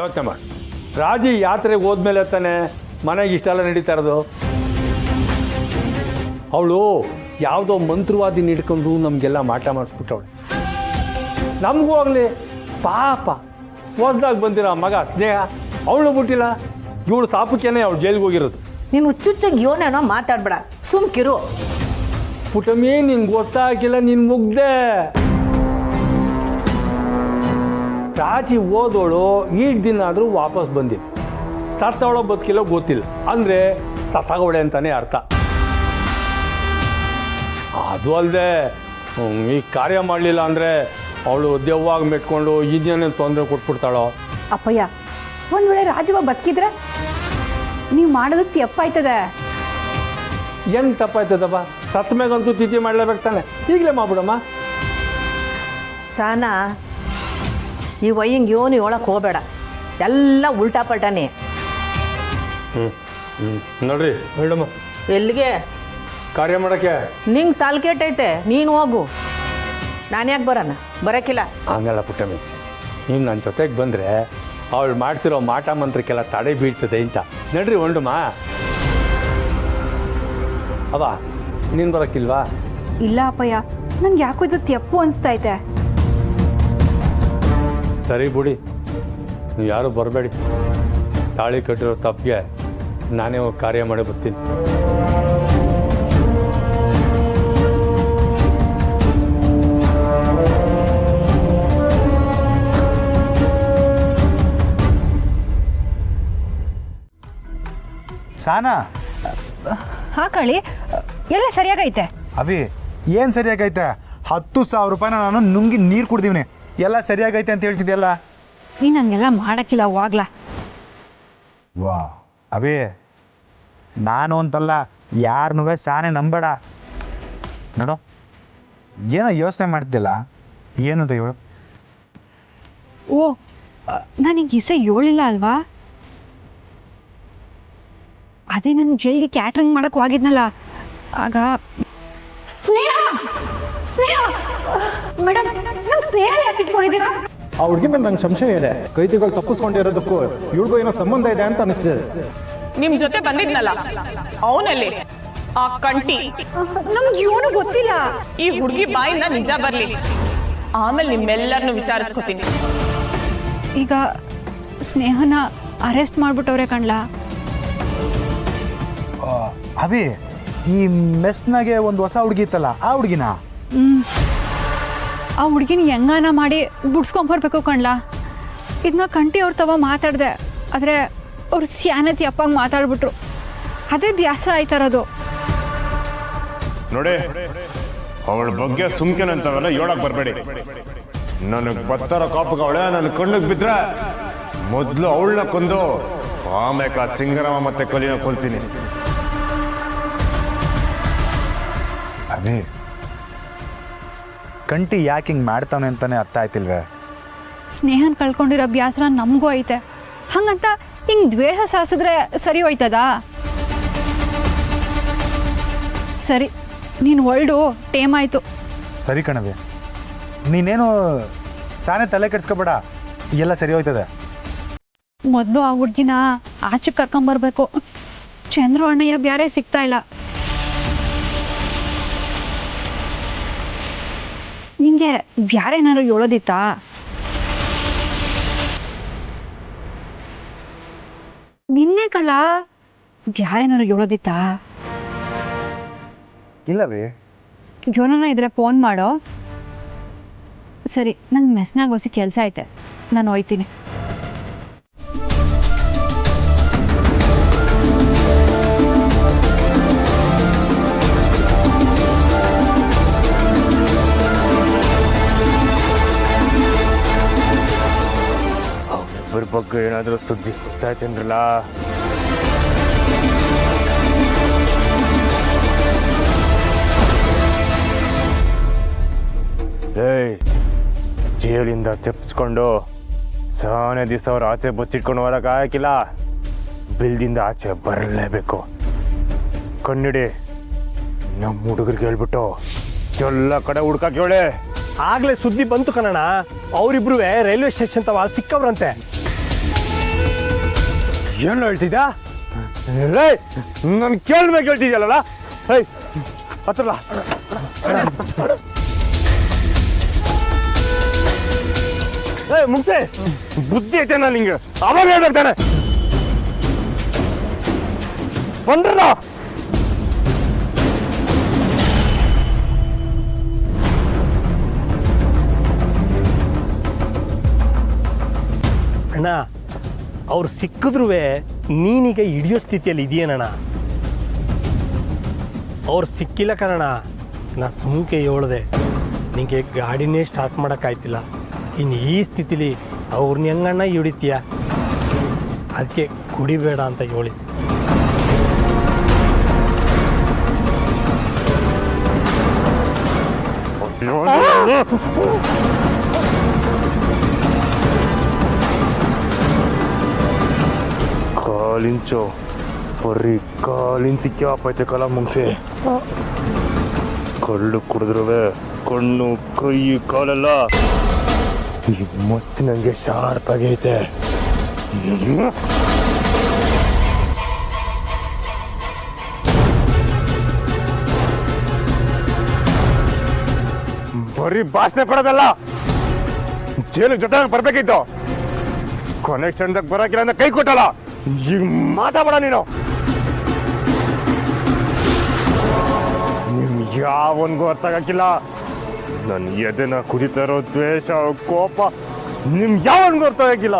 ಯೋಚನೆ ಮಾಡಿ. ರಾಜಿ ಯಾತ್ರೆಗೆ ಹೋದ್ಮೇಲೆ ತಾನೆ ಮನೆಗೆ ಇಷ್ಟೆಲ್ಲ ನಡೀತಾ ಇರೋದು. ಅವಳು ಯಾವುದೋ ಮಂತ್ರವಾದಿನ ಹಿಡ್ಕೊಂಡು ನಮಗೆಲ್ಲ ಮಾಟ ಮಾಡಿಸ್ಬಿಟ್ಟವಳೆ. ನಮಗೂ ಆಗಲಿ ಪಾಪ ಹೊಸ್ದಾಗಿ ಬಂದಿರೋ ಮಗ ಸ್ನೇಹ ಅವಳು ಬಿಟ್ಟಿಲ್ಲ. ಇವಳು ಸಾಪಕ್ಕೇನೆ ಅವಳು ಜೈಲಿಗೆ ಹೋಗಿರೋದು. ನೀನು ಹುಚ್ಚುಚ್ಚಾಗಿ ಯೋನೇನೋ ಮಾತಾಡ್ಬೇಡ, ಸುಮ್ಕಿರು. ಪುಟಮಿ ನಿನ್ಗೆ ಗೊತ್ತಾಗಿಲ್ಲ, ನೀನು ಮುಗ್ದೆ. ರಾಜಿ ಓದೋಳು ಈಗ ದಿನ ಆದರೂ ವಾಪಸ್ ಬಂದಿಲ್ಲ. ಸತ್ತವಳೋ ಬದುಕಿಲ್ಲೋ ಗೊತ್ತಿಲ್ಲ, ಅಂದರೆ ಸತ್ತಾಗವಳೆ ಅಂತಾನೆ ಅರ್ಥ. ಅದು ಅಲ್ಲದೆ ಈ ಕಾರ್ಯ ಮಾಡಲಿಲ್ಲ ಅಂದರೆ ಅವಳು ದೆವ್ವಾಗಿ ಮೆಟ್ಕೊಂಡು ಇದನ್ನೇನು ತೊಂದರೆ ಕೊಟ್ಬಿಡ್ತಾಳೋ. ಅಪ್ಪಯ್ಯ, ಒಂದ್ ವೇಳೆ ರಾಜವ್ವ ಬದುಕಿದ್ರೆ ನೀವು ಮಾಡೋದಕ್ಕೆ ತಪ್ಪಾಯ್ತದೆ. ಏನು ತಪ್ಪಾಯ್ತದಪ್ಪ? ಸತ್ತ ಮೇಗಂತೂ ತಿಥಿ ಮಾಡಲೇಬೇಕು ತಾನೆ, ಈಗಲೇ ಮಾಡ್ಬಿಡಮ್ಮ. ಸಾನಾ, ಈ ವಯ್ಯಂಗೆ ಯೋನು ಹೇಳಕ್ಕೆ ಹೋಗಬೇಡ, ಎಲ್ಲ ಉಲ್ಟಾ ಪಲ್ಟಾನೆ. ನೋಡ್ರಿ ಮೇಡಮ್ಮ, ಎಲ್ಲಿಗೆ? ಕಾರ್ಯ ಮಾಡೋಕ್ಕೆ. ನಿಂಗೆ ತಾಲ್ಕೆಟ್ಟೈತೆ, ನೀನು ಹೋಗು. ನಾನು ಯಾಕೆ ಬರೋಣ? ಬರೋಕ್ಕಿಲ್ಲ. ಹಂಗಲ್ಲ ಪುಟ್ಟಮ್ಮಿ, ನೀವು ನನ್ನ ಜೊತೆಗೆ ಬಂದರೆ ಅವಳು ಮಾಡ್ತಿರೋ ಮಾಟ ಮಂತ್ರಕ್ಕೆಲ್ಲ ತಡೆ ಬೀಳ್ತದೆ ಅಂತ. ನಡ್ರಿ ಹೊಂಡಮ್ಮ. ಅವ ನೀನು ಬರೋಕ್ಕಿಲ್ವಾ? ಇಲ್ಲ ಅಪ್ಪಯ್ಯ, ನನ್ಗೆ ಯಾಕೋ ಇದು ತಪ್ಪು ಅನಿಸ್ತೈತೆ. ಸರಿ ಬಿಡಿ, ನೀವು ಯಾರು ಬರಬೇಡಿ. ತಾಳಿ ಕಟ್ಟಿರೋ ತಪ್ಪಿಗೆ ನಾನೇ ಹೋಗಿ ಕಾರ್ಯ ಮಾಡಿ ಬರ್ತೀನಿ. ಸಾನಾ, ಹಾ ಕಳಿ, ಎಲ್ಲ ಸರಿಯಾಗೈತೆ. ಅವಿ ಏನು ಸರಿಯಾಗೈತೆ? 10,000 ರೂಪಾಯಿನ ನಾನು ನುಂಗಿ ನೀರು ಕುಡ್ದೀವ್ನಿ. ಎಲ್ಲ ಸರಿಯಾಗೈತೆ ಅಂತ ಹೇಳ್ತಿದ್ಯಲ್ಲ. ನೀನು ಹಂಗೆಲ್ಲ ಮಾಡಕ್ಕಿಲ್ಲ, ಹೋಗ್ಲಾ. ವಾ ಅವಿ, ನಾನು ಅಂತಲ್ಲ, ಯಾರನ್ನೂ ಸಾನೆ ನಂಬೇಡ. ನೋಡು, ಏನೋ ಯೋಚನೆ ಮಾಡ್ತಿದ್ದಿಲ್ಲ. ಏನದು ಇವಳು? ಓ, ನನಗೆ ಇಸ ಹೇಳಿಲ್ಲ ಅಲ್ವಾ? ಅದೇ ನಾನು ಜೈಲಿಗೆ ಕ್ಯಾಟ್ರಿಂಗ್ ಮಾಡಕ್ ಹೋಗಿದ್ನಲ್ಲ, ಆಗ ಮೇಡಮ್, ನಮ್ಮ ಸ್ನೇಹ ಯಾಕೆ ಇಟ್ಕೊಂಡಿದ್ದೀರಾ? ಆ ಹುಡುಗಿ ಮೇಲೆ ನಂಗೆ ಸಂಶಯ ಇದೆ. ಕೈದಿಗಳು ತಪ್ಪಿಸ್ಕೊಂಡಿರೋದಕ್ಕೂ ಇವಳಿಗೂ ಏನೋ ಸಂಬಂಧ ಇದೆ ಅಂತ ಅನಿಸ್ತಿದೆ. ನಿಮ್ ಜೊತೆ ಬಂದಿದ್ನಲ್ಲ ಅವನಲ್ಲಿ ಆ ಕಂಟಿ. ನಮ್ಗೆ ಇವನು ಗೊತ್ತಿಲ್ಲ. ಈ ಹುಡುಗಿ ಬಾಯಿಂದ ನಿಜ ಬರ್ಲಿ, ಆಮೇಲೆ ನಿಮ್ಮೆಲ್ಲರನ್ನು ವಿಚಾರಿಸ್ಕೊತೀನಿ. ಈಗ ಸ್ನೇಹನ ಅರೆಸ್ಟ್ ಮಾಡ್ಬಿಟ್ಟವ್ರೆ ಕಣ್ಲಾ. ಅವಿ, ಈ ಮೆಸ್ನಾಗೆ ಒಂದು ಹೊಸ ಹುಡುಗಿ ಇತ್ತಲ್ಲ, ಆ ಹುಡುಗಿನ? ಆ ಹುಡುಗಿನ ಹೆಂಗಾನ ಮಾಡಿ ಬಿಡ್ಸ್ಕೊಂಬರ್ಬೇಕು ಕಣ್ಲಾ. ಇದನ್ನ ಕಂಟಿ ಅವ್ರ ತವ ಮಾತಾಡ್ದೆ, ಆದರೆ ಅವ್ರು ಸ್ಯಾನತಿ ಅಪ್ಪಾಗ ಮಾತಾಡ್ಬಿಟ್ರು. ಅದೇ ಬ್ಯಾಸರ ಆಯ್ತಾರದು. ನೋಡಿ, ಅವಳ ಬಗ್ಗೆ ಸುಮ್ಕೆನಂತವೆಲ್ಲ ಹೇಳಕ್ ಬರಬೇಡಿ. ನನಗೆ ಬತ್ತಾರ ಕಾಪುಗ ಅವಳೆ ನನ್ನ ಕಣ್ಣಿಗೆ ಬಿದ್ರೆ ಮೊದಲು ಅವಳನ್ನ ಕೊಂದು ಆಮೇಲೆ ಸಿಂಗರಾಮ ಮತ್ತೆ ಕಲಿನ ಕೊಲ್ತೀನಿ. ಅವಿ, ಕಂಟಿ ಯಾಕೆ ಹಿಂಗೆ ಮಾಡ್ತಾನೆ ಅಂತಾನೆ ಅರ್ಥ ಆಯ್ತಿಲ್ವೇ? ಸ್ನೇಹನ್ ಕಳ್ಕೊಂಡಿರೋ ಬ್ಯಾಸರ ನಮಗೂ ಐತೆ. ಹಂಗಂತ ಹಿಂಗೆ ದ್ವೇಷ ಸಾಸಿದ್ರೆ ಸರಿ ಹೋಯ್ತದ? ಸರಿ, ನೀನು ಹೊರಡು, ಟೇಮ್ ಆಯ್ತು. ಸರಿ ಕಣವಿ, ನೀನೇನು ಸಾನೆ ತಲೆ ಕೆಡ್ಸ್ಕೊಬೇಡ, ಎಲ್ಲ ಸರಿ ಹೋಯ್ತದೆ. ಮೊದಲು ಆ ಹುಡ್ಗಿನ ಆಚೆ ಕರ್ಕೊಂಬರ್ಬೇಕು. ಚಂದ್ರು ಅಣ್ಣಯ್ಯ ಬ್ಯಾರೆ ಸಿಗ್ತಾ ಇಲ್ಲ. ನಿಂಗೆ ಬ್ಯಾರೇನಾರು ಹೇಳೋದಿತ್ತಾ? ನಿನ್ನೆ ಕಳ್ಳ ಬ್ಯಾರೇನಾರು ಹೇಳೋದಿತ್ತಾ? ಇಲ್ಲವೇ? ಯೋನನ ಇದ್ರೆ ಫೋನ್ ಮಾಡೋ. ಸರಿ, ನಂಗೆ ಮೆಸ್ನಾಗ ಹೊಸ ಕೆಲಸ ಐತೆ, ನಾನು ಹೋಯ್ತೀನಿ. ಇಬ್ಬರ ಬಗ್ಗೆ ಏನಾದರೂ ಸುದ್ದಿ ಗೊತ್ತಾಯ್ತೇನ್ರಲ್ಲ? ಜೈಲಿಂದ ತಪ್ಪಿಸ್ಕೊಂಡು ಸಾನೆ ದಿವಸ ಅವ್ರ ಆಚೆ ಬಚ್ಚಿಟ್ಕೊಂಡು ಹೋಗಕ್ಕೆ ಹಾಕಿಲ್ಲ. ಬಿಲ್ದಿಂದ ಆಚೆ ಬರಲೇಬೇಕು. ಕಣ್ಣಿಡಿ, ನಮ್ಮ ಹುಡುಗರಿಗೆ ಹೇಳ್ಬಿಟ್ಟು ಎಲ್ಲ ಕಡೆ ಹುಡ್ಕಕ್ಕೆ ಹೇಳಿ. ಆಗ್ಲೇ ಸುದ್ದಿ ಬಂತು ಕಣಣ್ಣ, ಅವರಿಬ್ರು ರೈಲ್ವೆ ಸ್ಟೇಷನ್ ತವ ಸಿಕ್ಕವ್ರಂತೆ. ಏನು ಹೇಳ್ತಿದ್ಯಾ ರೇ ನಾನು ಕೇಳ್ಬೇಕು ಹೇಳ್ತಿದ್ಯಲ್ಲ ಹೇ ಹತ್ರಲ್ಲ ಏ ಮುಗ್ಸೆ ಬುದ್ಧಿ ಐತೆ ನಾನು ನಿಂಗೆ ಅವಾಗ ಹೇಳ್ತಾನೆ ಬಂದ್ರಲ್ಲ ಅಣ್ಣ ಅವ್ರು ಸಿಕ್ಕಿದ್ರು ನೀನೀಗ ಹಿಡಿಯೋ ಸ್ಥಿತಿಯಲ್ಲಿ ಇದೆಯೇನಣ್ಣ ಅವ್ರು ಸಿಕ್ಕಿಲ್ಲ ಕಣಣ್ಣ ನಾ ಸುಮ್ಕೆ ಹೇಳ್ದೆ ನಿಂಗೆ ಗಾಡಿನೇ ಸ್ಟಾರ್ಟ್ ಮಾಡೋಕ್ಕಾಯ್ತಿಲ್ಲ ಇನ್ನು ಈ ಸ್ಥಿತಿಲಿ ಅವ್ರನ್ನ ಹೆಂಗಣ್ಣ ಹಿಡಿತೀಯ ಅದಕ್ಕೆ ಕುಡಿಬೇಡ ಅಂತ ಹೇಳಿ ಕಾಲಿಂಚು ಬರೀ ಕಾಲಿಂಚಿ ಕ್ಯಾಪೈತೆ ಕಲ ಮುಂಚೆ ಕಳ್ಳು ಕುಡಿದ್ರುವೆ ಕಣ್ಣು ಕೈ ಕಾಲೆಲ್ಲ ಮತ್ತೆ ನನಗೆ ಶಾರ್ಪ್ ಆಗೈತೆ ಬರೀ ಭಾಷಣೆ ಕೊಡೋದಲ್ಲ ಜೈಲಿಗೆ ಜೊತೆ ಬರ್ಬೇಕಿತ್ತು ಕನೆಕ್ಷನ್ದಾಗ ಬರಕಿಲ್ಲ ಅಂದ್ರೆ ಕೈ ಕೊಟ್ಟಲ್ಲ ಈಗ ಮಾತಾಡ ನೀನು ನಿಮ್ ಯಾವನ್ಗೂ ಅರ್ಥ ಆಗಕ್ಕಿಲ್ಲ ನನ್ನ ಎದೆನ ಕುದಿತಾ ಇರೋ ದ್ವೇಷ ಕೋಪ ನಿಮ್ ಯಾವನ್ಗೂ ಅರ್ಥ ಆಗಕ್ಕಿಲ್ಲ